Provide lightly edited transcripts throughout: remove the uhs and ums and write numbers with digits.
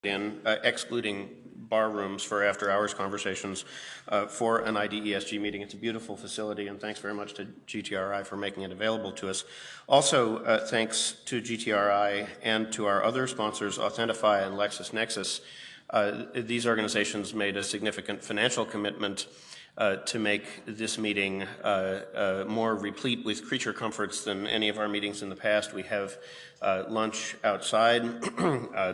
excluding bar rooms for after-hours conversations for an IDESG meeting. It's a beautiful facility, and thanks very much to GTRI for making it available to us. Also, thanks to GTRI and to our other sponsors, Authentify and LexisNexis. These organizations made a significant financial commitment to make this meeting more replete with creature comforts than any of our meetings in the past. We have lunch outside.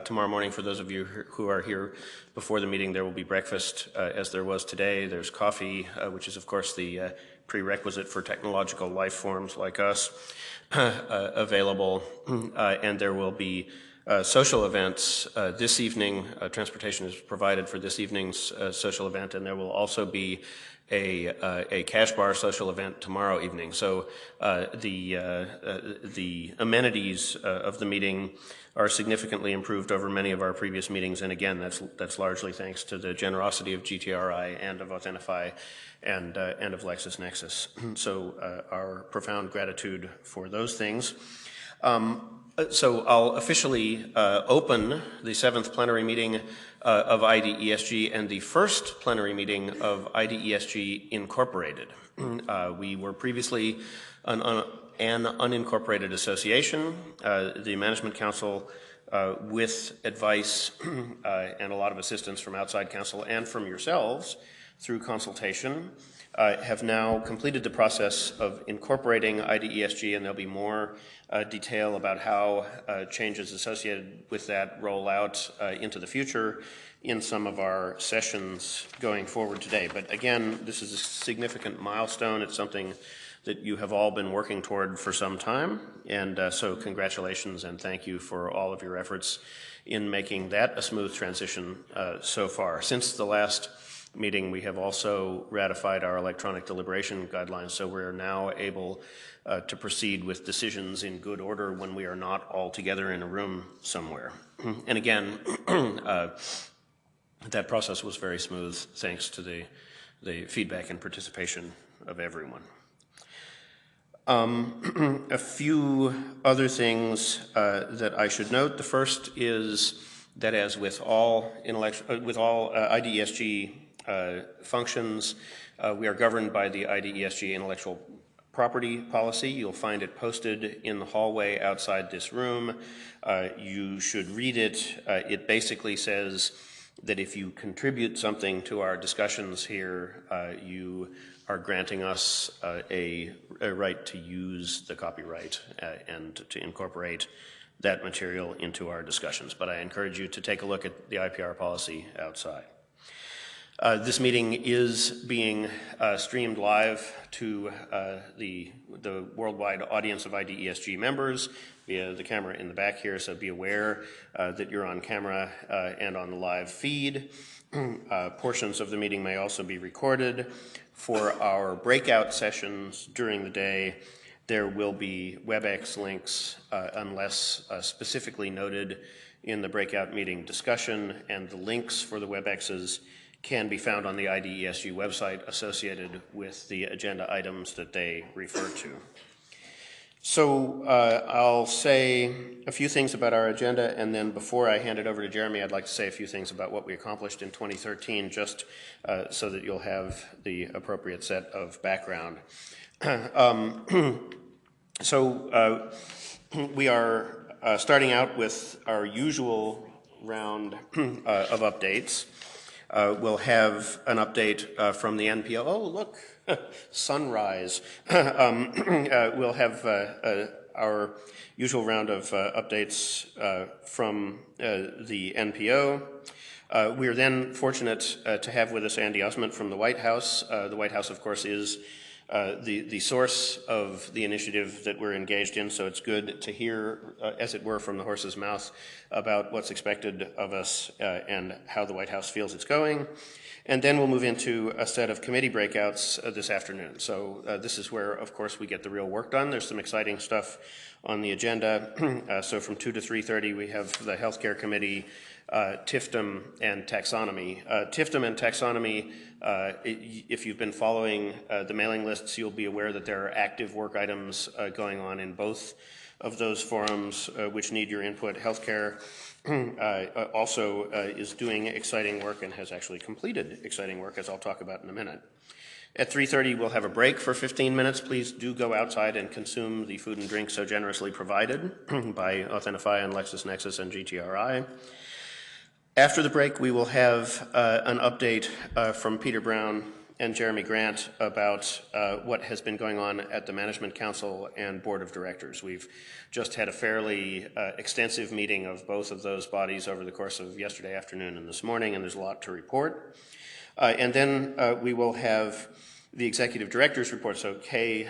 Tomorrow morning, for those of you who are here before the meeting, there will be breakfast as there was today. There's coffee, which is, of course, the prerequisite for technological life forms like us, available. And there will be social events this evening. Transportation is provided for this evening's social event, and there will also be a cash bar social event tomorrow evening. So the amenities of the meeting are significantly improved over many of our previous meetings, and again, that's largely thanks to the generosity of GTRI and of Authentify and of LexisNexis. So our profound gratitude for those things. So I'll officially open the 7th plenary meeting of IDESG and the first plenary meeting of IDESG Incorporated. We were previously an unincorporated association. The Management Council, with advice and a lot of assistance from outside counsel and from yourselves through consultation, have now completed the process of incorporating IDESG, and there'll be more detail about how changes associated with that roll out into the future in some of our sessions going forward today. But again, this is a significant milestone. It's something that you have all been working toward for some time, and so congratulations and thank you for all of your efforts in making that a smooth transition so far. Since the last meeting, we have also ratified our electronic deliberation guidelines, so we're now able to proceed with decisions in good order when we are not all together in a room somewhere. And again, that process was very smooth thanks to the feedback and participation of everyone. A few other things that I should note. The first is that, as with all IDESG functions, we are governed by the IDESG intellectual property policy. You'll find it posted in the hallway outside this room. You should read it. It basically says that if you contribute something to our discussions here, you are granting us a right to use the copyright and to incorporate that material into our discussions. But I encourage you to take a look at the IPR policy outside. This meeting is being streamed live to the worldwide audience of IDESG members via the camera in the back here, so be aware that you're on camera and on the live feed. Portions of the meeting may also be recorded. For our breakout sessions during the day, there will be WebEx links unless specifically noted in the breakout meeting discussion, and the links for the WebExes can be found on the IDESG website associated with the agenda items that they refer to. So I'll say a few things about our agenda, and then before I hand it over to Jeremy, I'd like to say a few things about what we accomplished in 2013, just so that you'll have the appropriate set of background. We are starting out with our usual round of updates. We'll have an update from the NPO. Oh, look, sunrise. We'll have our usual round of updates from the NPO. We are then fortunate to have with us Andy Osment from the White House. The White House, of course, is the source of the initiative that we're engaged in, so it's good to hear, as it were, from the horse's mouth about what's expected of us and how the White House feels it's going. And then we'll move into a set of committee breakouts this afternoon. So this is where, of course, we get the real work done. There's some exciting stuff on the agenda. So from 2 to 3:30, we have the Healthcare Committee, TIFTM, and taxonomy. TIFTM and taxonomy, if you've been following the mailing lists, you'll be aware that there are active work items going on in both of those forums which need your input. Healthcare also is doing exciting work and has actually completed exciting work, as I'll talk about in a minute. At 3:30, we'll have a break for 15 minutes. Please do go outside and consume the food and drink so generously provided by Authentify and LexisNexis and GTRI. After the break, we will have an update from Peter Brown and Jeremy Grant about what has been going on at the Management Council and Board of Directors. We've just had a fairly extensive meeting of both of those bodies over the course of yesterday afternoon and this morning, and there's a lot to report. And then we will have the Executive Director's report. So Kay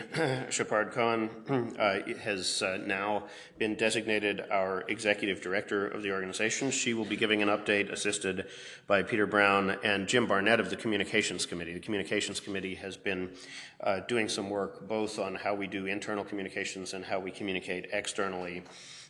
Shepard-Cohen has now been designated our Executive Director of the organization. She will be giving an update assisted by Peter Brown and Jim Barnett of the Communications Committee. The Communications Committee has been doing some work both on how we do internal communications and how we communicate externally,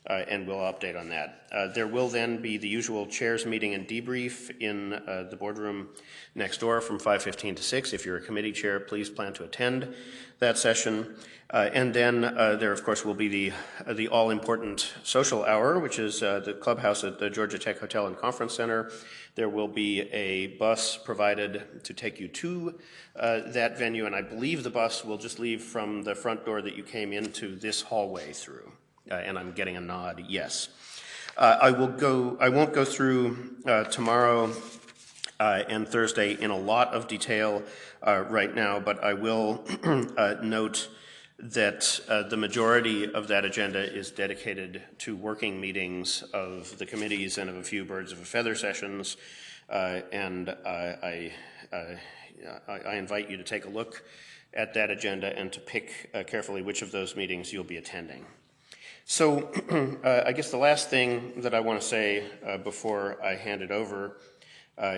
and we'll update on that. There will then be the usual chairs meeting and debrief in the boardroom next door from 5:15 to 6. If you're a committee chair, please plan to attend that session. And then there, of course, will be the all-important social hour, which is the clubhouse at the Georgia Tech Hotel and Conference Center. There will be a bus provided to take you to that venue, and I believe the bus will just leave from the front door that you came into this hallway through. And I'm getting a nod, yes. I won't go through tomorrow and Thursday in a lot of detail right now, but I will note that the majority of that agenda is dedicated to working meetings of the committees and of a few birds of a feather sessions, and I invite you to take a look at that agenda and to pick carefully which of those meetings you'll be attending. So I guess the last thing that I want to say before I hand it over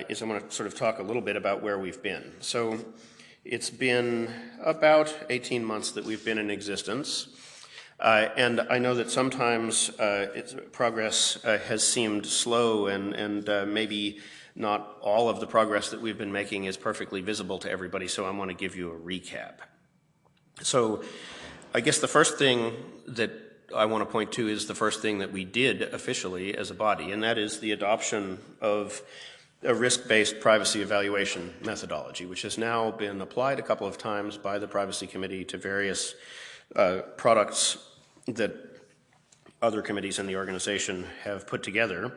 is I want to sort of talk a little bit about where we've been. So it's been about 18 months that we've been in existence, and I know that sometimes progress has seemed slow, and maybe not all of the progress that we've been making is perfectly visible to everybody, so I want to give you a recap. So I guess the first thing that I want to point to is the first thing that we did officially as a body, and that is the adoption of a risk-based privacy evaluation methodology, which has now been applied a couple of times by the Privacy Committee to various products that other committees in the organization have put together.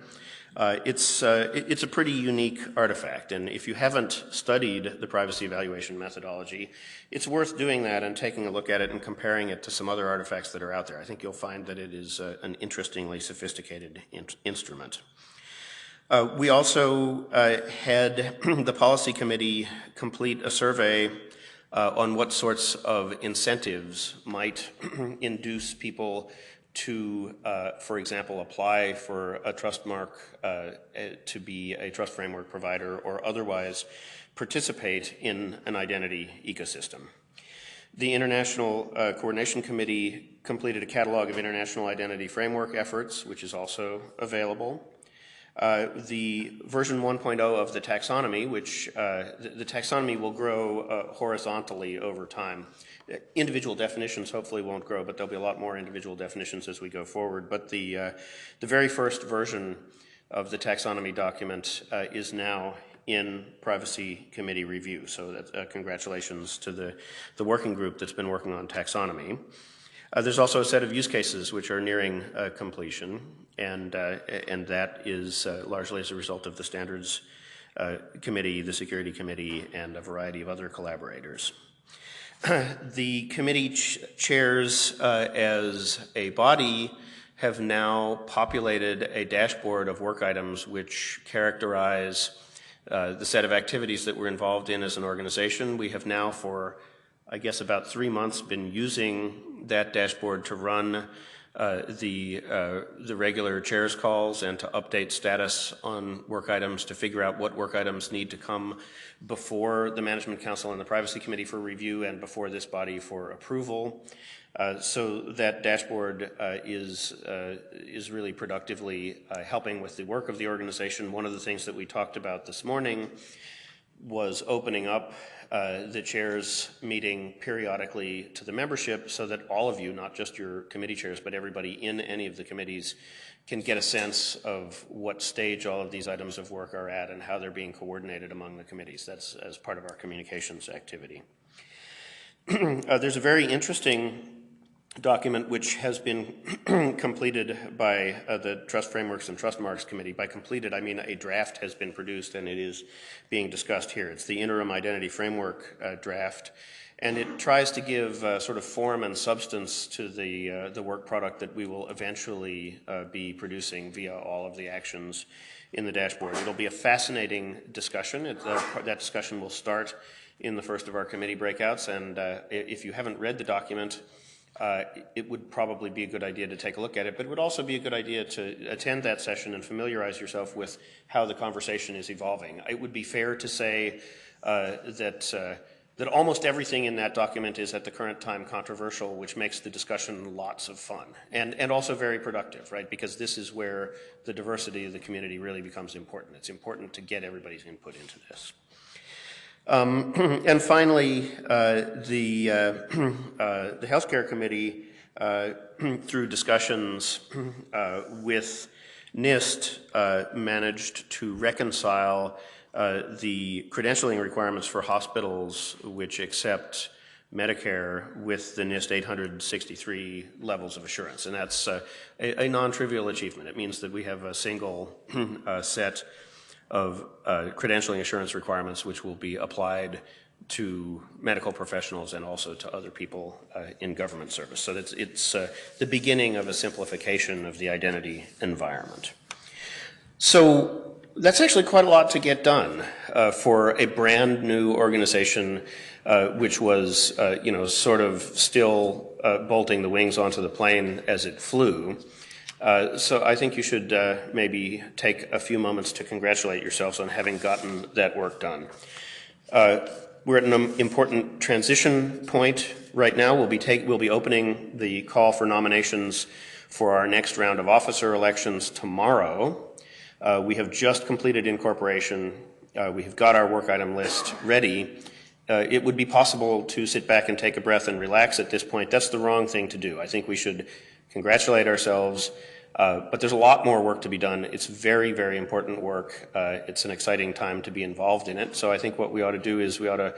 It's a pretty unique artifact, and if you haven't studied the privacy evaluation methodology, it's worth doing that and taking a look at it and comparing it to some other artifacts that are out there. I think you'll find that it is an interestingly sophisticated instrument. We also had the Policy Committee complete a survey on what sorts of incentives might induce people to, for example, apply for a trust mark to be a trust framework provider or otherwise participate in an identity ecosystem. The International Coordination Committee completed a catalog of international identity framework efforts, which is also available. The version 1.0 of the taxonomy, which the taxonomy will grow horizontally over time. Individual definitions hopefully won't grow, but there'll be a lot more individual definitions as we go forward. But the very first version of the taxonomy document is now in Privacy Committee review. So that, congratulations to the working group that's been working on taxonomy. There's also a set of use cases which are nearing completion, and that is largely as a result of the Standards Committee, the Security Committee, and a variety of other collaborators. The committee chairs as a body have now populated a dashboard of work items which characterize the set of activities that we're involved in as an organization. We have now for, I guess, about 3 months been using that dashboard to run the regular chairs calls and to update status on work items, to figure out what work items need to come before the Management Council and the Privacy Committee for review and before this body for approval. So that dashboard is really productively helping with the work of the organization. One of the things that we talked about this morning was opening up the chair's meeting periodically to the membership so that all of you, not just your committee chairs, but everybody in any of the committees can get a sense of what stage all of these items of work are at and how they're being coordinated among the committees. That's as part of our communications activity. There's a very interesting document which has been completed by the Trust Frameworks and Trust Marks Committee. By completed, I mean a draft has been produced and it is being discussed here. It's the Interim Identity Framework draft, and it tries to give sort of form and substance to the work product that we will eventually be producing via all of the actions in the dashboard. It'll be a fascinating discussion. That discussion will start in the first of our committee breakouts, and if you haven't read the document, it would probably be a good idea to take a look at it, but it would also be a good idea to attend that session and familiarize yourself with how the conversation is evolving. It would be fair to say that almost everything in that document is at the current time controversial, which makes the discussion lots of fun and also very productive, right? Because this is where the diversity of the community really becomes important. It's important to get everybody's input into this. And finally, the Healthcare Committee, through discussions with NIST, managed to reconcile the credentialing requirements for hospitals which accept Medicare with the NIST 863 levels of assurance. And that's a non-trivial achievement. It means that we have a single set of credentialing assurance requirements which will be applied to medical professionals and also to other people in government service. So it's the beginning of a simplification of the identity environment. So that's actually quite a lot to get done for a brand new organization which was, sort of still bolting the wings onto the plane as it flew. So I think you should maybe take a few moments to congratulate yourselves on having gotten that work done. We're at an important transition point right now. We'll be opening the call for nominations for our next round of officer elections tomorrow. We have just completed incorporation. We have got our work item list ready. It would be possible to sit back and take a breath and relax at this point. That's the wrong thing to do. I think we should congratulate ourselves, but there's a lot more work to be done. It's very, very important work. It's an exciting time to be involved in it. So I think what we ought to do is we ought to,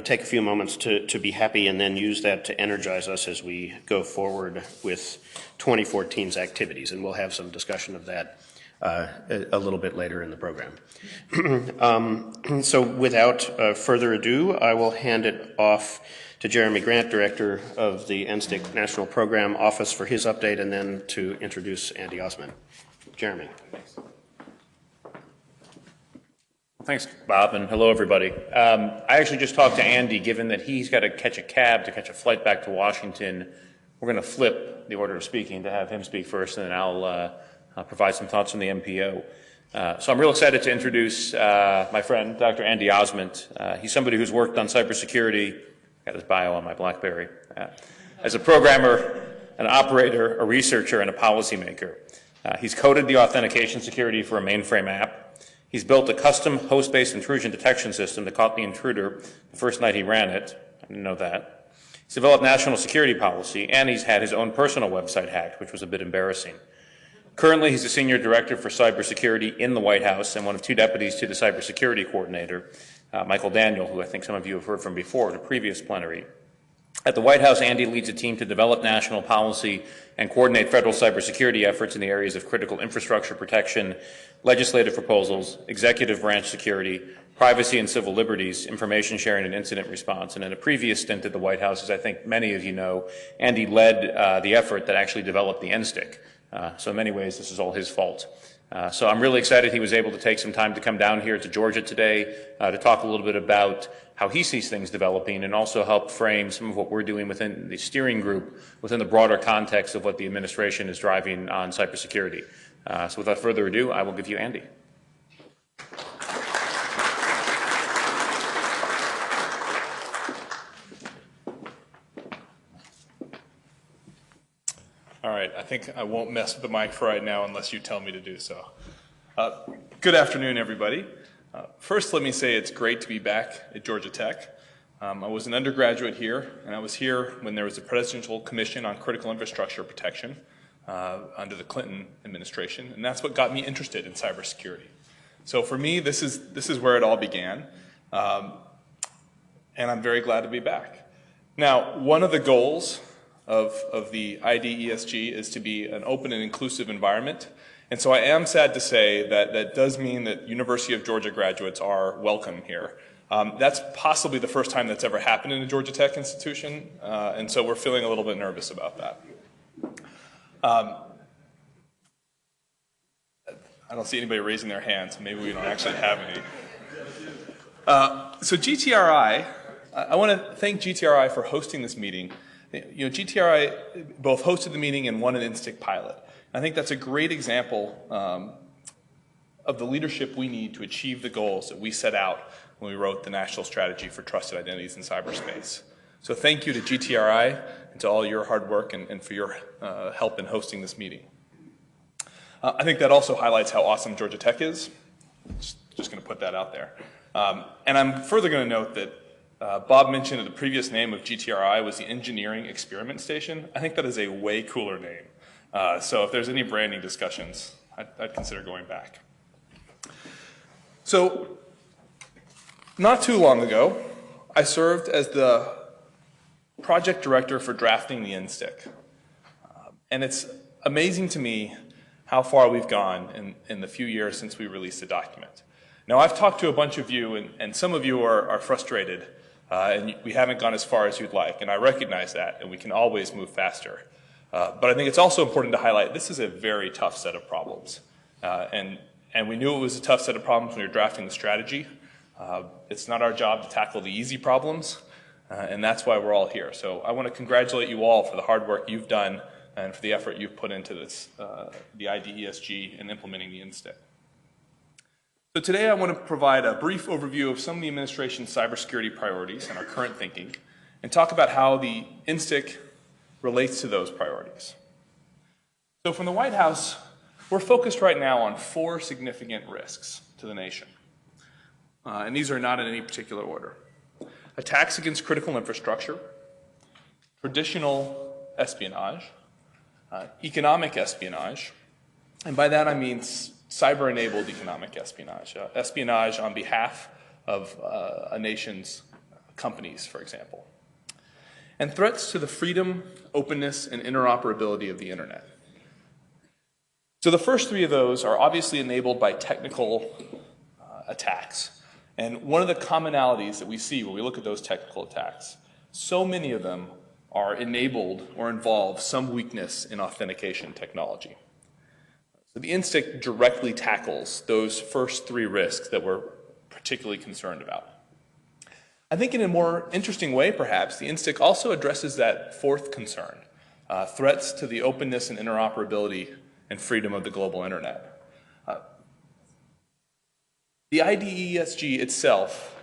take a few moments to be happy and then use that to energize us as we go forward with 2014's activities. And we'll have some discussion of that a little bit later in the program. So without further ado, I will hand it off to Jeremy Grant, Director of the NSTIC National Program Office, for his update, and then to introduce Andy Osmond. Jeremy. Thanks, Bob, and hello, everybody. I actually just talked to Andy. Given that he's got to catch a cab to catch a flight back to Washington, we're going to flip the order of speaking to have him speak first, and then I'll provide some thoughts on the MPO. So I'm real excited to introduce my friend, Dr. Andy Osmond. He's somebody who's worked on cybersecurity. Got his bio on my BlackBerry. As a programmer, an operator, a researcher, and a policymaker. He's coded the authentication security for a mainframe app. He's built a custom host-based intrusion detection system that caught the intruder the first night he ran it. I didn't know that. He's developed national security policy, and he's had his own personal website hacked, which was a bit embarrassing. Currently, he's the Senior Director for Cybersecurity in the White House and one of two deputies to the Cybersecurity Coordinator, Michael Daniel, who I think some of you have heard from before at a previous plenary. At the White House, Andy leads a team to develop national policy and coordinate federal cybersecurity efforts in the areas of critical infrastructure protection, legislative proposals, executive branch security, privacy and civil liberties, information sharing, and incident response. And in a previous stint at the White House, as I think many of you know, Andy led the effort that actually developed the NSTIC. So in many ways, this is all his fault. So I'm really excited he was able to take some time to come down here to Georgia today to talk a little bit about how he sees things developing and also help frame some of what we're doing within the steering group within the broader context of what the administration is driving on cybersecurity. So without further ado, I will give you Andy. All right, I think I won't mess with the mic for right now unless you tell me to do so. Good afternoon, everybody. First, let me say it's great to be back at Georgia Tech. I was an undergraduate here, and I was here when there was a Presidential Commission on Critical Infrastructure Protection under the Clinton administration, and that's what got me interested in cybersecurity. So for me, this is where it all began, and I'm very glad to be back. Now, one of the goals of the IDESG is to be an open and inclusive environment. And so I am sad to say that that does mean that University of Georgia graduates are welcome here. That's possibly the first time that's ever happened in a Georgia Tech institution, and so we're feeling a little bit nervous about that. I don't see anybody raising their hands, so maybe we don't actually have any. So GTRI, I want to thank GTRI for hosting this meeting. You know, GTRI both hosted the meeting and won an INSTIC pilot. I think that's a great example of the leadership we need to achieve the goals that we set out when we wrote the National Strategy for Trusted Identities in Cyberspace. So thank you to GTRI and to all your hard work and for your help in hosting this meeting. I think that also highlights how awesome Georgia Tech is. Just going to put that out there. And I'm further going to note that Bob mentioned that the previous name of GTRI was the Engineering Experiment Station. I think that is a way cooler name. So if there's any branding discussions, I'd consider going back. So not too long ago, I served as the project director for drafting the INSTIC. And it's amazing to me how far we've gone in the few years since we released the document. Now, I've talked to a bunch of you, and some of you are frustrated, and we haven't gone as far as you'd like, and I recognize that, and we can always move faster. But I think it's also important to highlight this is a very tough set of problems. And we knew it was a tough set of problems when we were drafting the strategy. It's not our job to tackle the easy problems, and that's why we're all here. So I want to congratulate you all for the hard work you've done and for the effort you've put into this, the IDESG and implementing the INSTIC. So today I want to provide a brief overview of some of the administration's cybersecurity priorities and our current thinking, and talk about how the INSTIC relates to those priorities. So from the White House, we're focused right now on 4 significant risks to the nation. And these are not in any particular order. Attacks against critical infrastructure, traditional espionage, economic espionage, and by that I mean cyber-enabled economic espionage, espionage on behalf of a nation's companies, for example, and threats to the freedom, openness, and interoperability of the internet. So the first 3 of those are obviously enabled by technical attacks. And one of the commonalities that we see when we look at those technical attacks, so many of them are enabled or involve some weakness in authentication technology. So the INSTIC directly tackles those first 3 risks that we're particularly concerned about. I think in a more interesting way, perhaps, the INSTIC also addresses that 4th concern, threats to the openness and interoperability and freedom of the global internet. The IDESG itself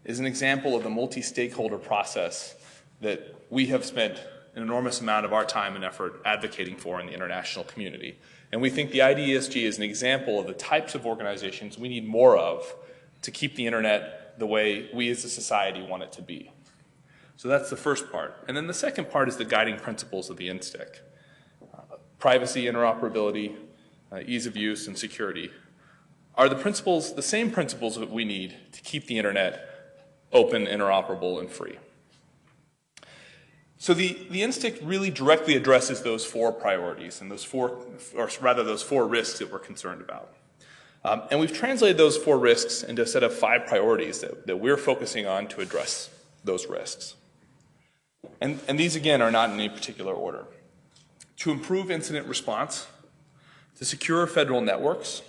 is an example of the multi-stakeholder process that we have spent an enormous amount of our time and effort advocating for in the international community. And we think the IDESG is an example of the types of organizations we need more of to keep the internet the way we as a society want it to be. So that's the first part. And then the second part is the guiding principles of the INSTIC. Privacy, interoperability, ease of use, and security are the same principles that we need to keep the internet open, interoperable, and free. So the INSTIC really directly addresses those 4 priorities and those 4 risks that we're concerned about. And we've translated those 4 risks into a set of 5 priorities that we're focusing on to address those risks. And these, again, are not in any particular order. To improve incident response, to secure federal networks,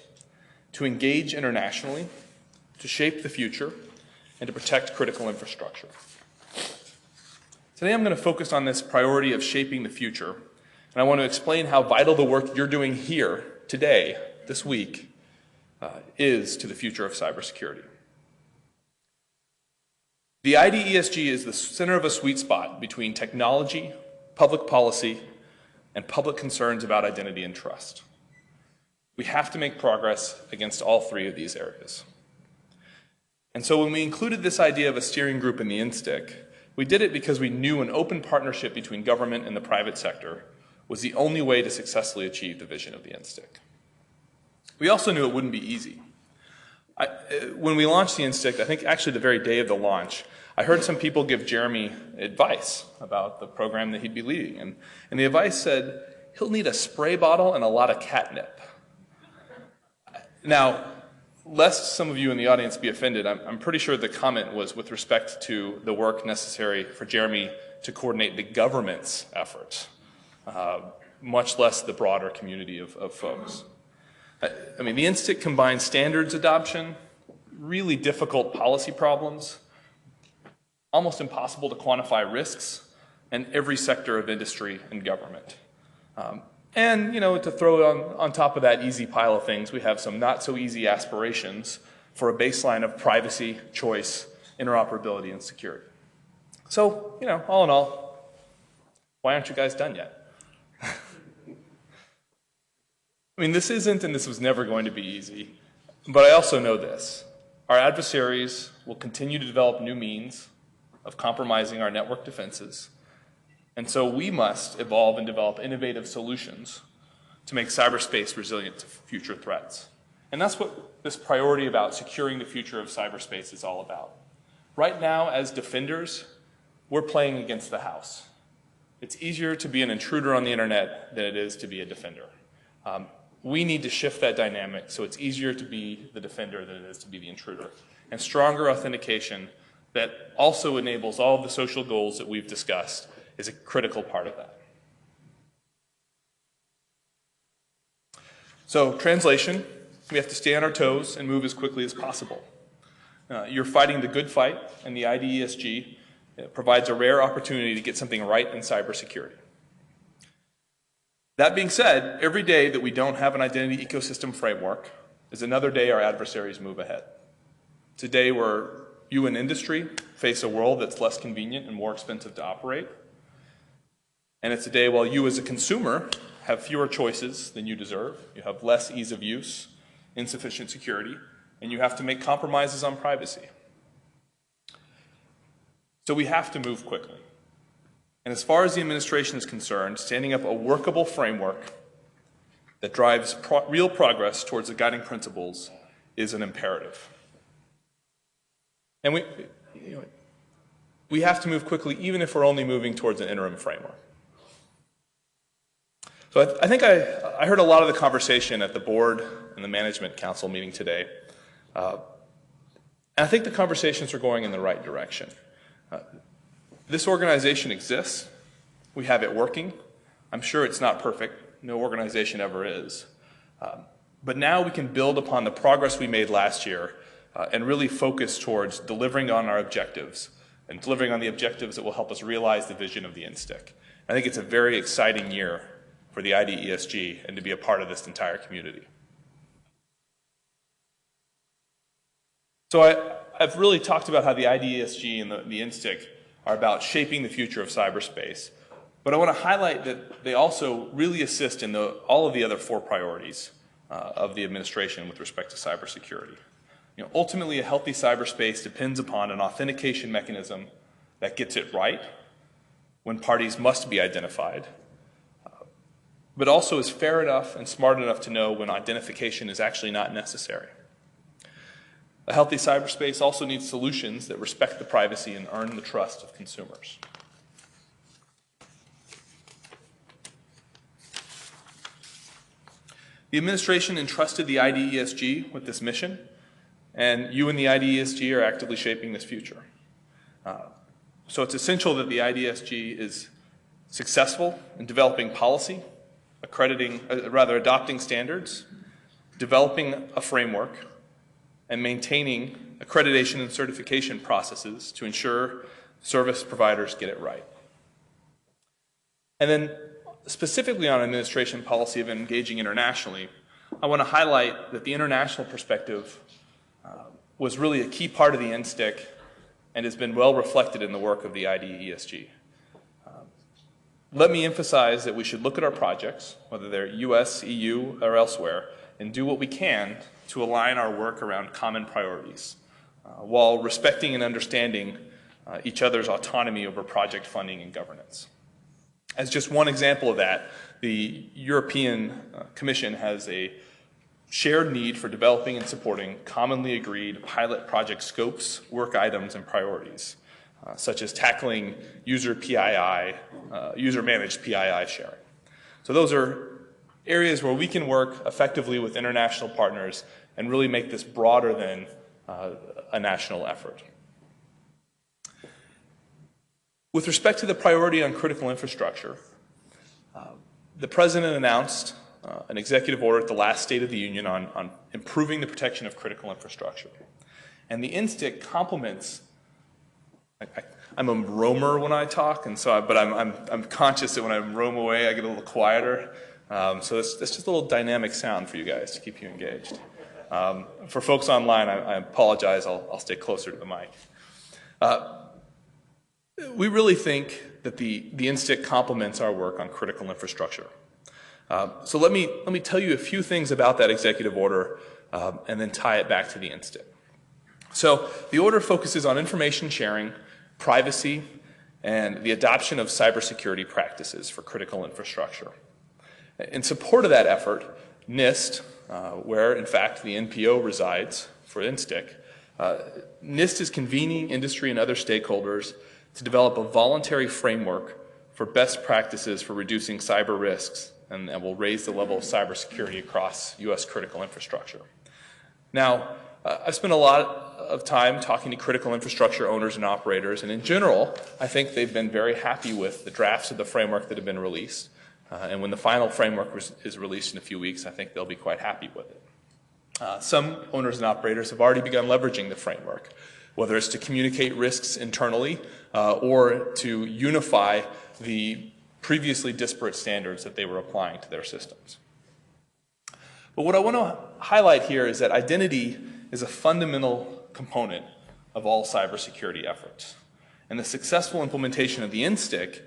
to engage internationally, to shape the future, and to protect critical infrastructure. Today I'm going to focus on this priority of shaping the future, and I want to explain how vital the work you're doing here today, this week, is to the future of cybersecurity. The IDESG is the center of a sweet spot between technology, public policy, and public concerns about identity and trust. We have to make progress against all 3 of these areas. And so when we included this idea of a steering group in the IDESG, we did it because we knew an open partnership between government and the private sector was the only way to successfully achieve the vision of the IDESG. We also knew it wouldn't be easy. When we launched the IDESG, I think actually the very day of the launch, I heard some people give Jeremy advice about the program that he'd be leading. And the advice said, he'll need a spray bottle and a lot of catnip. Now, lest some of you in the audience be offended, I'm pretty sure the comment was with respect to the work necessary for Jeremy to coordinate the government's efforts, much less the broader community of folks. I mean, the IDESG combines standards adoption, really difficult policy problems, almost impossible to quantify risks, and every sector of industry and government. And, to throw on top of that easy pile of things, we have some not so easy aspirations for a baseline of privacy, choice, interoperability, and security. So, all in all, why aren't you guys done yet? I mean, this isn't and this was never going to be easy, but I also know this. Our adversaries will continue to develop new means of compromising our network defenses, and so we must evolve and develop innovative solutions to make cyberspace resilient to future threats. And that's what this priority about securing the future of cyberspace is all about. Right now, as defenders, we're playing against the house. It's easier to be an intruder on the internet than it is to be a defender. We need to shift that dynamic so it's easier to be the defender than it is to be the intruder. And stronger authentication that also enables all of the social goals that we've discussed is a critical part of that. So, translation, we have to stay on our toes and move as quickly as possible. You're fighting the good fight, and the IDESG provides a rare opportunity to get something right in cybersecurity. That being said, every day that we don't have an identity ecosystem framework is another day our adversaries move ahead. It's a day where you in industry face a world that's less convenient and more expensive to operate. And it's a day while you as a consumer have fewer choices than you deserve. You have less ease of use, insufficient security, and you have to make compromises on privacy. So we have to move quickly. And as far as the administration is concerned, standing up a workable framework that drives real progress towards the guiding principles is an imperative. And we have to move quickly even if we're only moving towards an interim framework. So I think I heard a lot of the conversation at the board and the management council meeting today. And I think the conversations are going in the right direction. This organization exists. We have it working. I'm sure it's not perfect. No organization ever is. But now we can build upon the progress we made last year and really focus towards delivering on our objectives and delivering on the objectives that will help us realize the vision of the IDESG. I think it's a very exciting year for the IDESG and to be a part of this entire community. So I've really talked about how the IDESG and the IDESG are about shaping the future of cyberspace. But I want to highlight that they also really assist in all of the other 4 priorities of the administration with respect to cybersecurity. Ultimately, a healthy cyberspace depends upon an authentication mechanism that gets it right when parties must be identified, but also is fair enough and smart enough to know when identification is actually not necessary. A healthy cyberspace also needs solutions that respect the privacy and earn the trust of consumers. The administration entrusted the IDESG with this mission, and you in the IDESG are actively shaping this future. So it's essential that the IDESG is successful in developing policy, adopting standards, developing a framework, and maintaining accreditation and certification processes to ensure service providers get it right. And then specifically on administration policy of engaging internationally, I want to highlight that the international perspective was really a key part of the IDESG and has been well reflected in the work of the IDESG. Let me emphasize that we should look at our projects, whether they're US, EU, or elsewhere, and do what we can to align our work around common priorities, while respecting and understanding each other's autonomy over project funding and governance. As just one example of that, the European Commission has a shared need for developing and supporting commonly agreed pilot project scopes, work items, and priorities, such as tackling user PII, user-managed PII sharing. So those are areas where we can work effectively with international partners and really make this broader than a national effort. With respect to the priority on critical infrastructure, the President announced an executive order at the last State of the Union on improving the protection of critical infrastructure. And the IDESG complements, I'm a roamer when I talk, and so but I'm conscious that when I roam away, I get a little quieter. So that's just a little dynamic sound for you guys to keep you engaged. For folks online, I apologize. I'll stay closer to the mic. We really think that the IDESG complements our work on critical infrastructure. So let me tell you a few things about that executive order and then tie it back to the IDESG. So the order focuses on information sharing, privacy, and the adoption of cybersecurity practices for critical infrastructure. In support of that effort, NIST, where in fact the NPO resides for IDESG, NIST is convening industry and other stakeholders to develop a voluntary framework for best practices for reducing cyber risks and will raise the level of cybersecurity across U.S. critical infrastructure. Now, I've spent a lot of time talking to critical infrastructure owners and operators, and in general, I think they've been very happy with the drafts of the framework that have been released. And when the final framework is released in a few weeks, I think they'll be quite happy with it. Some owners and operators have already begun leveraging the framework, whether it's to communicate risks internally or to unify the previously disparate standards that they were applying to their systems. But what I want to highlight here is that identity is a fundamental component of all cybersecurity efforts. And the successful implementation of the IDESG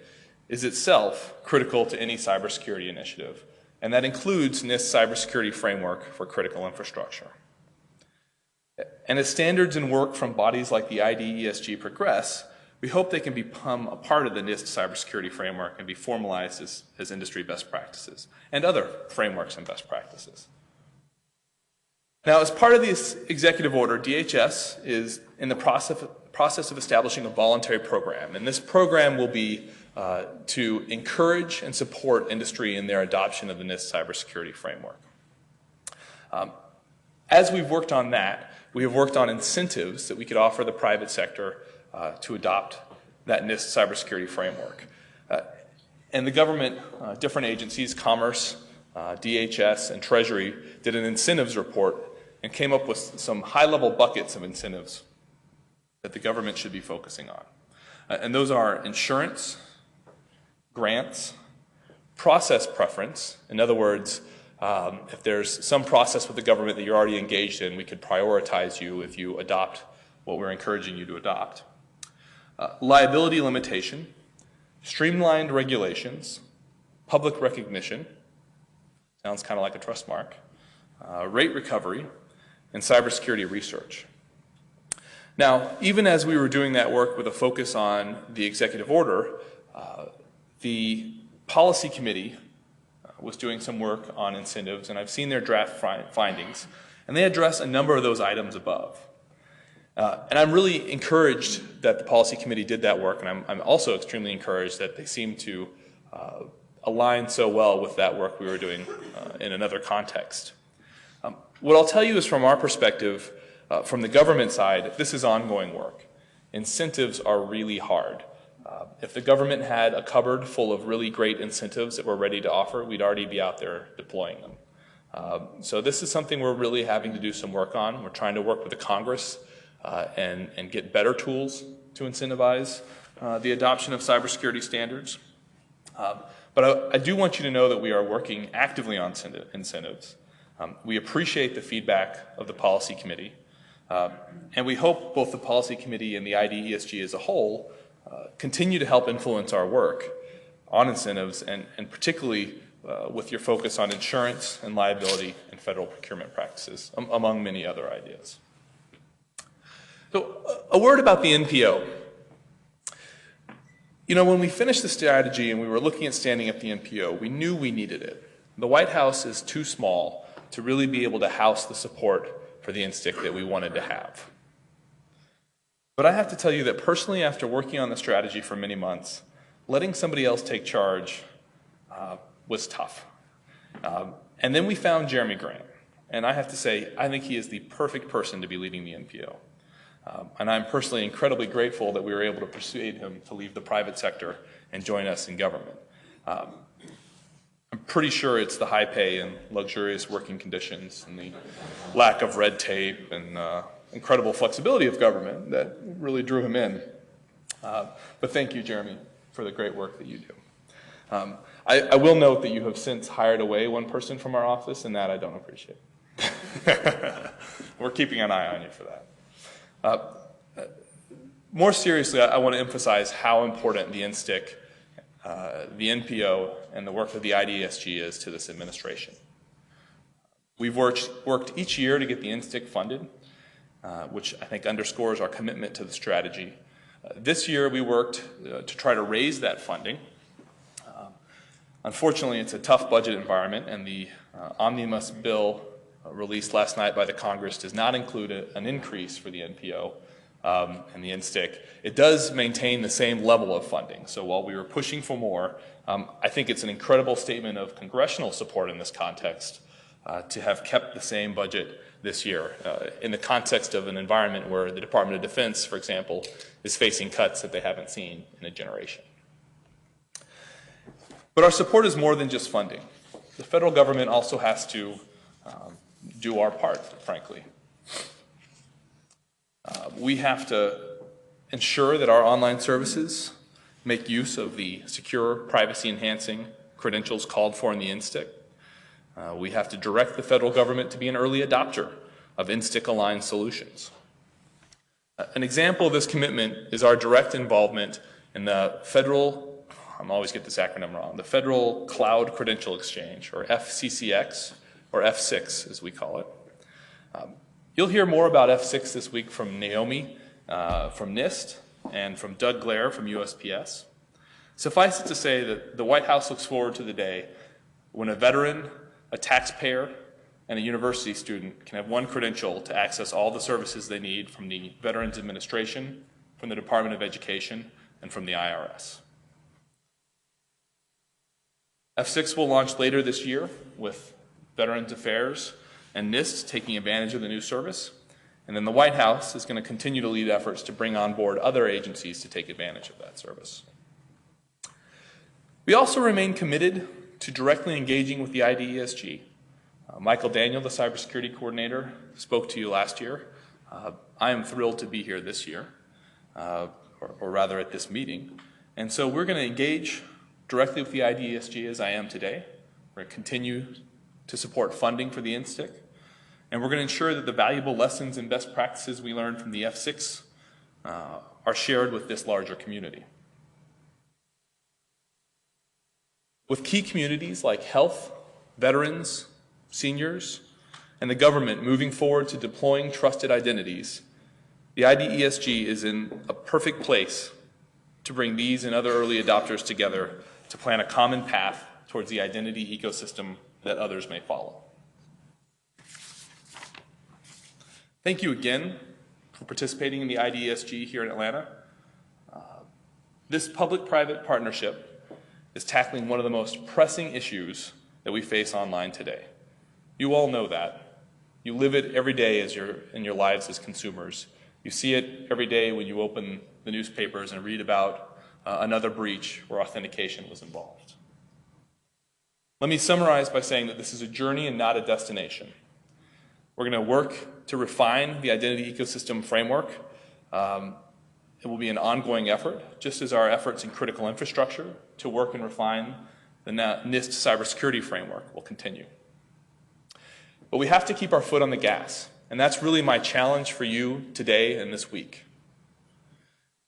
is itself critical to any cybersecurity initiative. And that includes NIST's cybersecurity framework for critical infrastructure. And as standards and work from bodies like the IDESG progress, we hope they can become a part of the NIST cybersecurity framework and be formalized as industry best practices and other frameworks and best practices. Now, as part of this executive order, DHS is in the process of establishing a voluntary program, and this program will be to encourage and support industry in their adoption of the NIST cybersecurity framework. As we've worked on that, we have worked on incentives that we could offer the private sector to adopt that NIST cybersecurity framework. And the government, different agencies, Commerce, DHS, and Treasury, did an incentives report and came up with some high-level buckets of incentives that the government should be focusing on. And those are insurance, grants, process preference. In other words, if there's some process with the government that you're already engaged in, we could prioritize you if you adopt what we're encouraging you to adopt. Liability limitation, streamlined regulations, public recognition, sounds kind of like a trust mark, rate recovery, and cybersecurity research. Now, even as we were doing that work with a focus on the executive order, the policy committee was doing some work on incentives, and I've seen their draft findings, and they address a number of those items above. And I'm really encouraged that the policy committee did that work, and I'm also extremely encouraged that they seem to align so well with that work we were doing in another context. What I'll tell you is from our perspective, from the government side, this is ongoing work. Incentives are really hard. If the government had a cupboard full of really great incentives that we're ready to offer, we'd already be out there deploying them. So this is something we're really having to do some work on. We're trying to work with the Congress and get better tools to incentivize the adoption of cybersecurity standards. But I do want you to know that we are working actively on incentives. We appreciate the feedback of the policy committee, and we hope both the policy committee and the IDESG as a whole continue to help influence our work on incentives, and particularly with your focus on insurance and liability and federal procurement practices, among many other ideas. So a word about the NPO. You know, when we finished the strategy and we were looking at standing up the NPO, we knew we needed it. The White House is too small to really be able to house the support for the NSTIC that we wanted to have. But I have to tell you that personally, after working on the strategy for many months, letting somebody else take charge was tough. And then we found Jeremy Grant. And I have to say, I think he is the perfect person to be leading the NPO. And I'm personally incredibly grateful that we were able to persuade him to leave the private sector and join us in government. I'm pretty sure it's the high pay and luxurious working conditions and the lack of red tape and incredible flexibility of government that really drew him in. But thank you, Jeremy, for the great work that you do. I will note that you have since hired away one person from our office, and that I don't appreciate. We're keeping an eye on you for that. More seriously, I want to emphasize how important the NSTIC, the NPO, and the work of the IDESG is to this administration. We've worked each year to get the NSTIC funded, which I think underscores our commitment to the strategy. This year we worked to try to raise that funding. Unfortunately, it's a tough budget environment, and the omnibus bill released last night by the Congress does not include an increase for the NPO and the NSTIC. It does maintain the same level of funding. So while we were pushing for more, I think it's an incredible statement of congressional support in this context to have kept the same budget this year in the context of an environment where the Department of Defense, for example, is facing cuts that they haven't seen in a generation. But our support is more than just funding. The federal government also has to do our part, frankly. We have to ensure that our online services make use of the secure, privacy-enhancing credentials called for in the NSTIC. We have to direct the federal government to be an early adopter of NSTIC-aligned solutions. An example of this commitment is our direct involvement in the federal, I always get this acronym wrong, the Federal Cloud Credential Exchange, or FCCX, or F6 as we call it. You'll hear more about F6 this week from Naomi from NIST and from Doug Glare from USPS. Suffice it to say that the White House looks forward to the day when a veteran, a taxpayer, and a university student can have one credential to access all the services they need from the Veterans Administration, from the Department of Education, and from the IRS. F6 will launch later this year with Veterans Affairs and NIST taking advantage of the new service. And then the White House is going to continue to lead efforts to bring on board other agencies to take advantage of that service. We also remain committed to directly engaging with the IDESG. Michael Daniel, the cybersecurity coordinator, spoke to you last year. I am thrilled to be here this year, or rather at this meeting. And so we're going to engage directly with the IDESG as I am today. We're going to continue to support funding for the NSTIC. And we're going to ensure that the valuable lessons and best practices we learned from the F6 are shared with this larger community. With key communities like health, veterans, seniors, and the government moving forward to deploying trusted identities, the IDESG is in a perfect place to bring these and other early adopters together to plan a common path towards the identity ecosystem that others may follow. Thank you again for participating in the IDESG here in Atlanta. This public-private partnership is tackling one of the most pressing issues that we face online today. You all know that. You live it every day in your lives as consumers. You see it every day when you open the newspapers and read about another breach where authentication was involved. Let me summarize by saying that this is a journey and not a destination. We're going to work to refine the identity ecosystem framework. It will be an ongoing effort, just as our efforts in critical infrastructure to work and refine the NIST cybersecurity framework will continue. But we have to keep our foot on the gas, and that's really my challenge for you today and this week.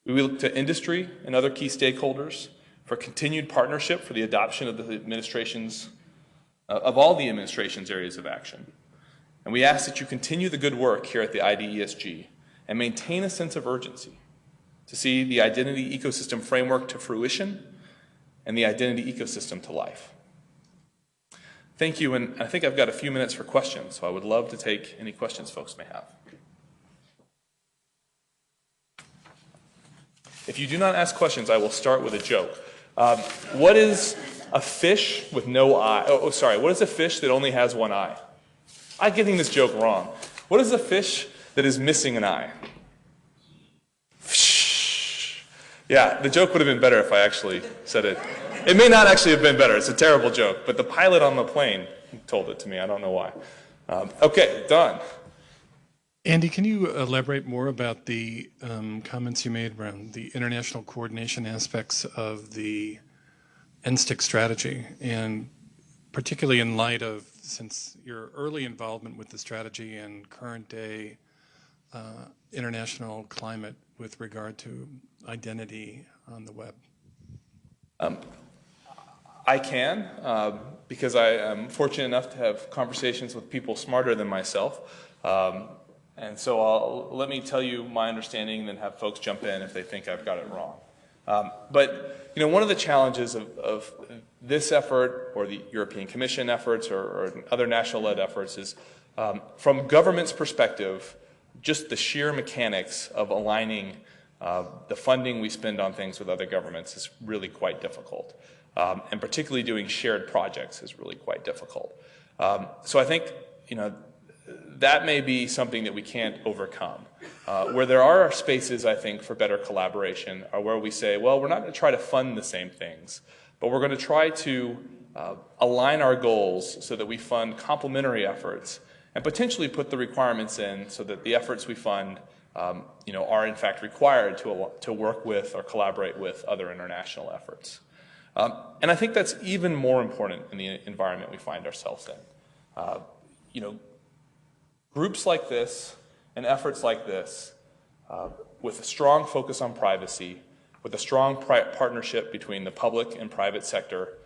We will look to industry and other key stakeholders for continued partnership for the adoption of the administration's, of all the administration's areas of action. And we ask that you continue the good work here at the IDESG and maintain a sense of urgency to see the identity ecosystem framework to fruition and the identity ecosystem to life. Thank you, and I think I've got a few minutes for questions, so I would love to take any questions folks may have. If you do not ask questions, I will start with a joke. What is a fish with no eye? What is a fish that only has one eye? I'm getting this joke wrong. What is a fish that is missing an eye? Yeah, the joke would have been better if I actually said it. It may not actually have been better. It's a terrible joke, but the pilot on the plane told it to me. I don't know why. Okay, done. Andy, can you elaborate more about the comments you made around the international coordination aspects of the NSTIC strategy, and particularly in light of, since your early involvement with the strategy and current day international climate with regard to identity on the web? I can, because I am fortunate enough to have conversations with people smarter than myself. And so let me tell you my understanding and then have folks jump in if they think I've got it wrong. But one of the challenges of this effort or the European Commission efforts or other national-led efforts is, from government's perspective, just the sheer mechanics of aligning the funding we spend on things with other governments is really quite difficult. And particularly doing shared projects is really quite difficult. So I think, that may be something that we can't overcome. Where there are spaces, I think, for better collaboration are where we say, well, we're not going to try to fund the same things, but we're going to try to align our goals so that we fund complementary efforts and potentially put the requirements in so that the efforts we fund are in fact required to work with or collaborate with other international efforts. And I think that's even more important in the environment we find ourselves in. Groups like this and efforts like this, with a strong focus on privacy, with a strong partnership between the public and private sector,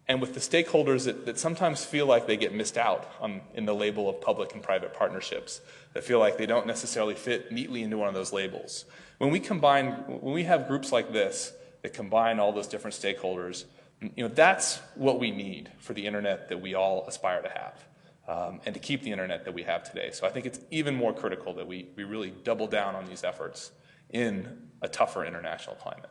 and with the stakeholders that sometimes feel like they get missed out in the label of public and private partnerships, that feel like they don't necessarily fit neatly into one of those labels. When we have groups like this that combine all those different stakeholders, that's what we need for the internet that we all aspire to have. And to keep the internet that we have today. So I think it's even more critical that we really double down on these efforts in a tougher international climate.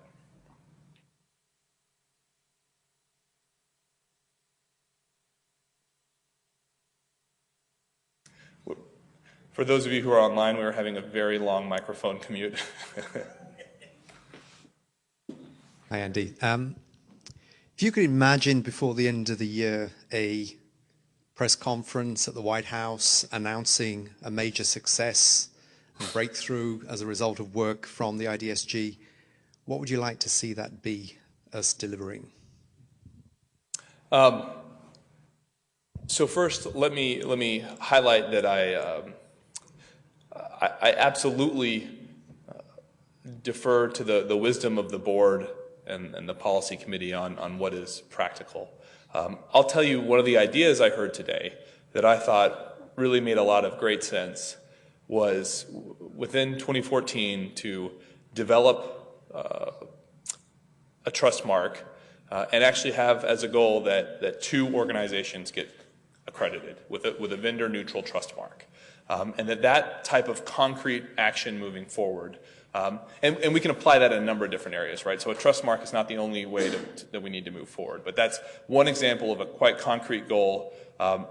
For those of you who are online, we were having a very long microphone commute. Hi, Andy. If you could imagine before the end of the year a press conference at the White House announcing a major success and breakthrough as a result of work from the IDESG, what would you like to see that be us delivering? So first, let me highlight that I absolutely defer to the wisdom of the board and the policy committee on what is practical. I'll tell you one of the ideas I heard today that I thought really made a lot of great sense was within 2014 to develop a trust mark and actually have as a goal that 2 organizations get accredited with a vendor-neutral trust mark. And that type of concrete action moving forward. And we can apply that in a number of different areas, right? So a trust mark is not the only way that we need to move forward. But that's one example of a quite concrete goal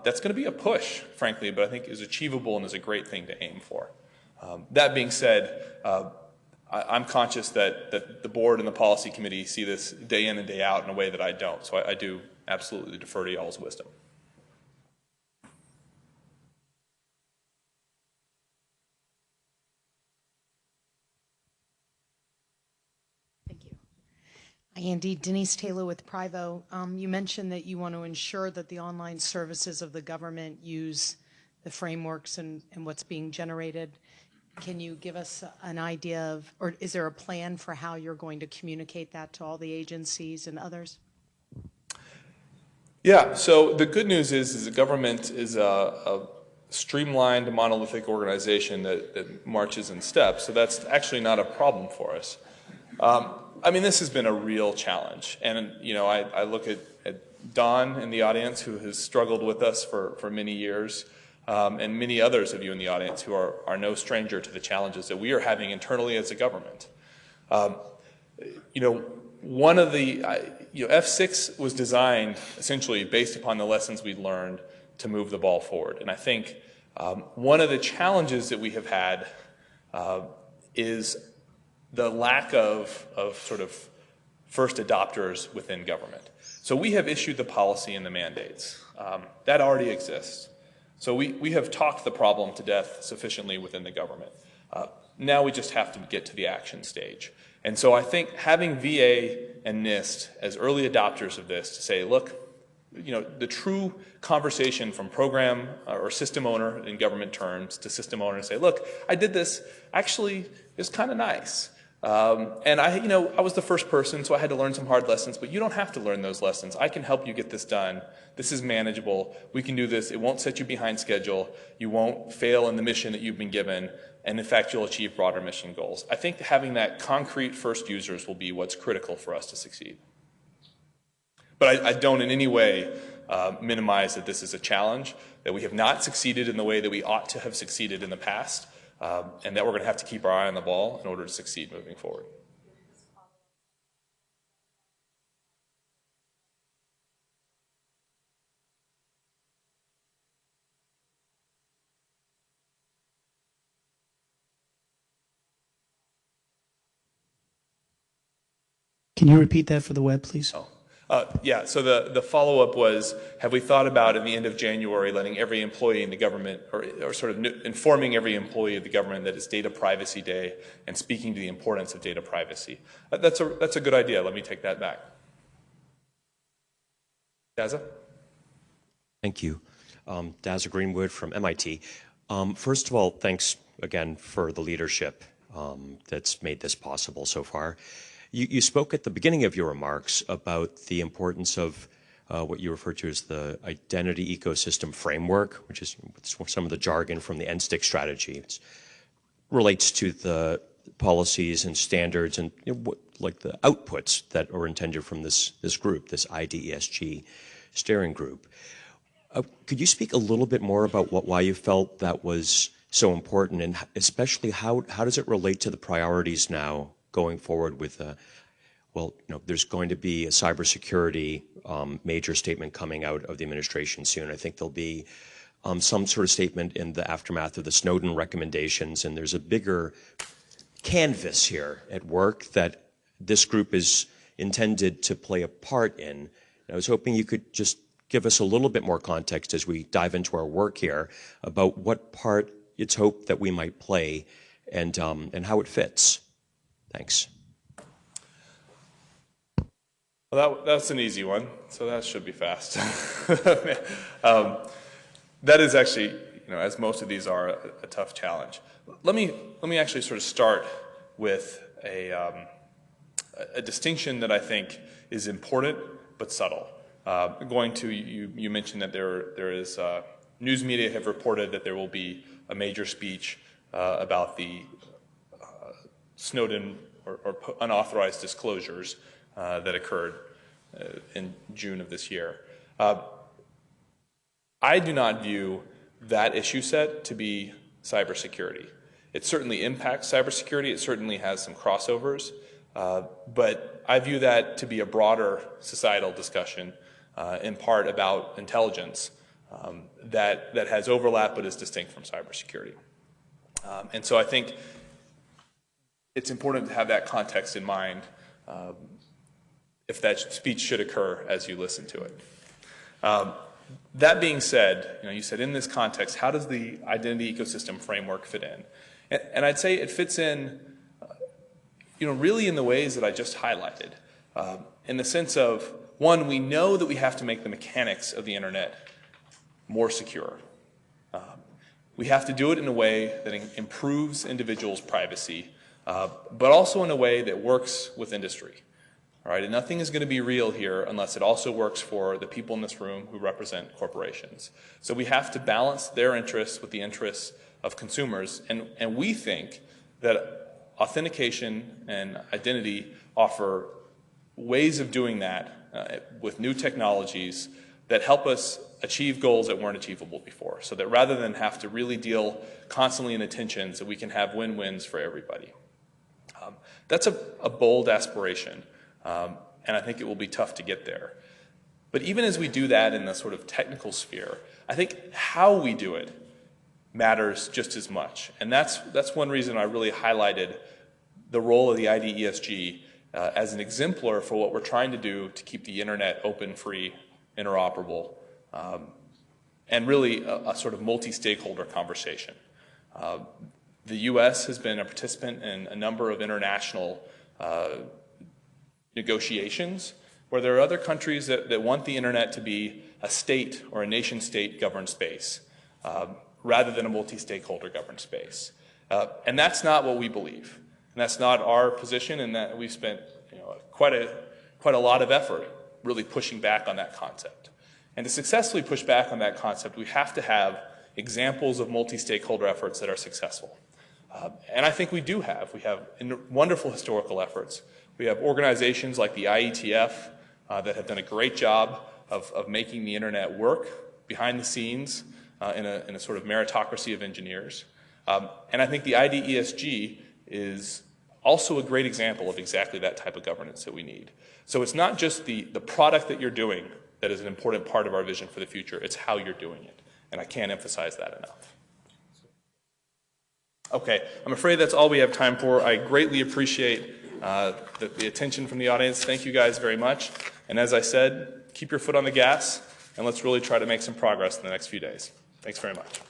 that's going to be a push, frankly, but I think is achievable and is a great thing to aim for. That being said, I'm conscious that the board and the policy committee see this day in and day out in a way that I don't. So I do absolutely defer to y'all's wisdom. Andy, Denise Taylor with Privo. You mentioned that you want to ensure that the online services of the government use the frameworks and what's being generated. Can you give us an idea of, or is there a plan for how you're going to communicate that to all the agencies and others? Yeah, so the good news is the government is a streamlined monolithic organization that marches in steps, so that's actually not a problem for us. I mean, this has been a real challenge, and I look at Don in the audience, who has struggled with us for many years, and many others of you in the audience who are no stranger to the challenges that we are having internally as a government. One of the, F6 was designed essentially based upon the lessons we'd learned to move the ball forward. And I think one of the challenges that we have had is the lack of sort of first adopters within government. So we have issued the policy and the mandates. That already exists. So we have talked the problem to death sufficiently within the government. Now we just have to get to the action stage. And so I think having VA and NIST as early adopters of this to say, look, the true conversation from program or system owner in government terms to system owner and say, look, I did this, actually it's kind of nice. And I was the first person, so I had to learn some hard lessons, but you don't have to learn those lessons. I can help you get this done. This is manageable. We can do this. It won't set you behind schedule. You won't fail in the mission that you've been given. And in fact, you'll achieve broader mission goals. I think having that concrete first users will be what's critical for us to succeed. But I don't in any way minimize that this is a challenge, that we have not succeeded in the way that we ought to have succeeded in the past, and that we're going to have to keep our eye on the ball in order to succeed moving forward. Can you repeat that for the web, please? Yeah, so the follow-up was, have we thought about at the end of January letting every employee in the government, or sort of informing every employee of the government that it's Data Privacy Day and speaking to the importance of data privacy? That's a good idea. Let me take that back. Daza? Thank you. Daza Greenwood from MIT. First of all, thanks again for the leadership that's made this possible so far. You spoke at the beginning of your remarks about the importance of what you refer to as the identity ecosystem framework, which is some of the jargon from the NSTIC strategy. It relates to the policies and standards and like the outputs that are intended from this group, this IDESG steering group. Could you speak a little bit more about why you felt that was so important, and especially how does it relate to the priorities now going forward with, there's going to be a cybersecurity major statement coming out of the administration soon. I think there'll be some sort of statement in the aftermath of the Snowden recommendations, and there's a bigger canvas here at work that this group is intended to play a part in. And I was hoping you could just give us a little bit more context as we dive into our work here about what part it's hoped that we might play and how it fits. Thanks. Well, that's an easy one, so that should be fast. That is actually, as most of these are, a tough challenge. Let me actually sort of start with a distinction that I think is important but subtle. You mentioned that there is news media have reported that there will be a major speech about the Snowden or unauthorized disclosures that occurred in June of this year. I do not view that issue set to be cybersecurity. It certainly impacts cybersecurity. It certainly has some crossovers. But I view that to be a broader societal discussion, in part about intelligence, that has overlap but is distinct from cybersecurity. And so I think it's important to have that context in mind if that speech should occur as you listen to it. That being said, you said in this context, how does the identity ecosystem framework fit in? And I'd say it fits in, really in the ways that I just highlighted. In the sense of, one, we know that we have to make the mechanics of the internet more secure. We have to do it in a way that improves individuals' privacy, but also in a way that works with industry. All right, and nothing is going to be real here unless it also works for the people in this room who represent corporations. So we have to balance their interests with the interests of consumers, and we think that authentication and identity offer ways of doing that with new technologies that help us achieve goals that weren't achievable before, so that rather than have to really deal constantly in the tensions, that we can have win-wins for everybody. That's a bold aspiration, and I think it will be tough to get there. But even as we do that in the sort of technical sphere, I think how we do it matters just as much. And that's one reason I really highlighted the role of the IDESG as an exemplar for what we're trying to do to keep the internet open, free, interoperable, and really a sort of multi-stakeholder conversation. The U.S. has been a participant in a number of international negotiations where there are other countries that want the internet to be a state or a nation-state governed space rather than a multi-stakeholder governed space. And that's not what we believe. And that's not our position, and that we've spent quite a lot of effort really pushing back on that concept. And to successfully push back on that concept, we have to have examples of multi-stakeholder efforts that are successful. And I think we do have. We have wonderful historical efforts. We have organizations like the IETF that have done a great job of making the internet work behind the scenes in a sort of meritocracy of engineers. And I think the IDESG is also a great example of exactly that type of governance that we need. So it's not just the product that you're doing that is an important part of our vision for the future, it's how you're doing it. And I can't emphasize that enough. Okay, I'm afraid that's all we have time for. I greatly appreciate the attention from the audience. Thank you guys very much. And as I said, keep your foot on the gas, and let's really try to make some progress in the next few days. Thanks very much.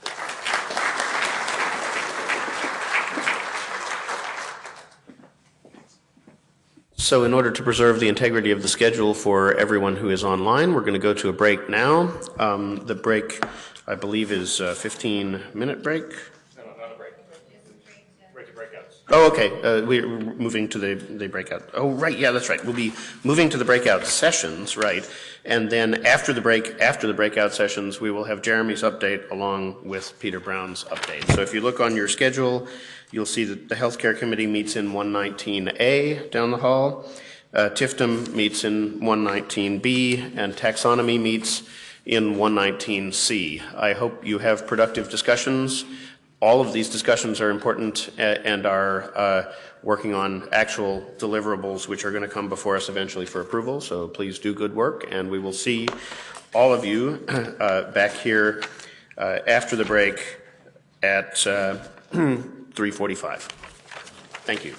So in order to preserve the integrity of the schedule for everyone who is online, we're going to go to a break now. The break, I believe, is a 15-minute break. No, not a break. Break to breakouts. Oh, okay. We're moving to the breakout. Oh, right. Yeah, that's right. We'll be moving to the breakout sessions, right? And then after the breakout sessions, we will have Jeremy's update along with Peter Brown's update. So if you look on your schedule, you'll see that the Healthcare Committee meets in 119A down the hall. TIFTM meets in 119B, and Taxonomy meets in 119C. I hope you have productive discussions. All of these discussions are important and are working on actual deliverables which are going to come before us eventually for approval. So please do good work, and we will see all of you back here after the break at 3:45. Thank you.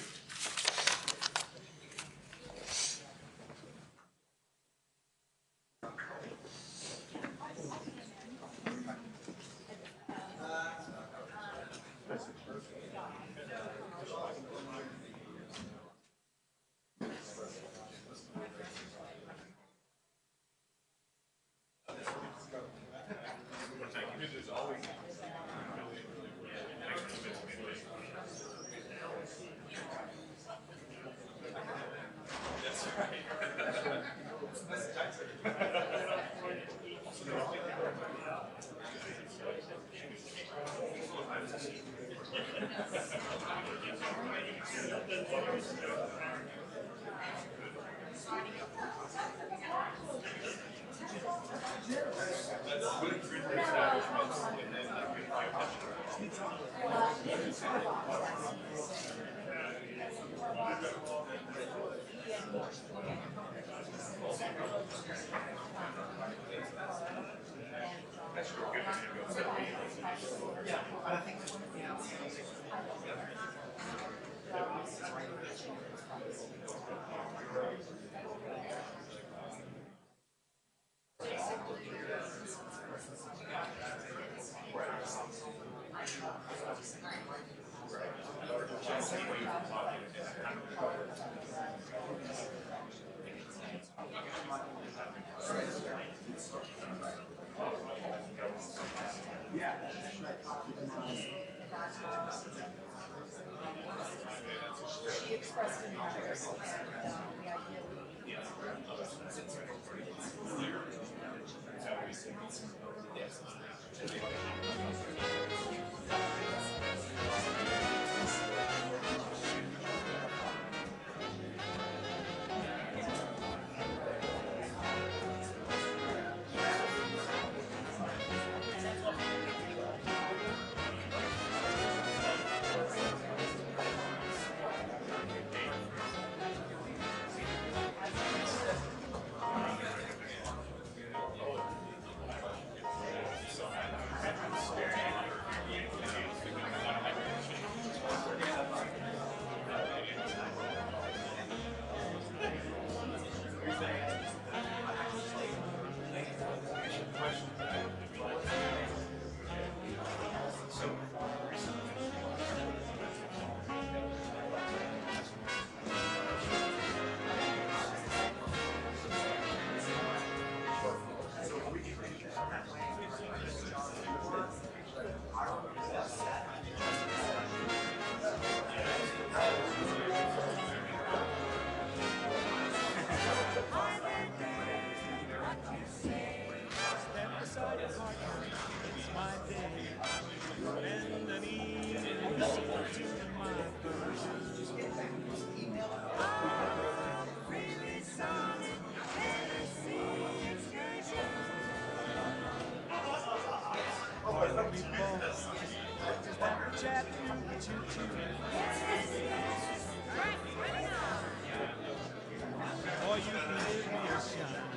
Or you can give me a shine.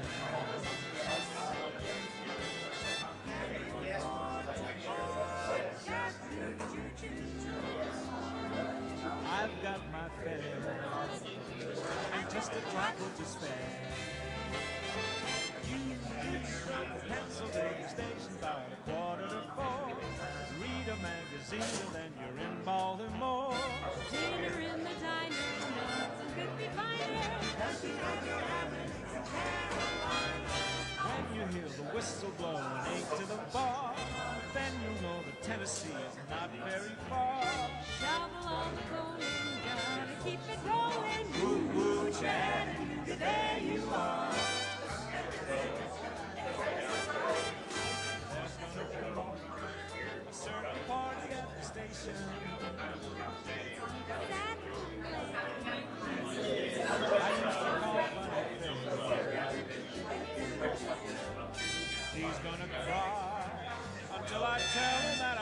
I've got my fare and just a trifle to spare. You Pennsylvania Station by 3:45. Read a magazine and then you're in Baltimore. Dinner in the diner, nothing could be finer. When you hear the whistle blowing 8 to the bar, then you know that Tennessee is not very far. Shovel on the bowling, gotta keep it rolling. Woo woo, Chattanooga, there you are. There's gonna be a certain party at the station. I used to call Bunny Faye. He's gonna cry until I tell him that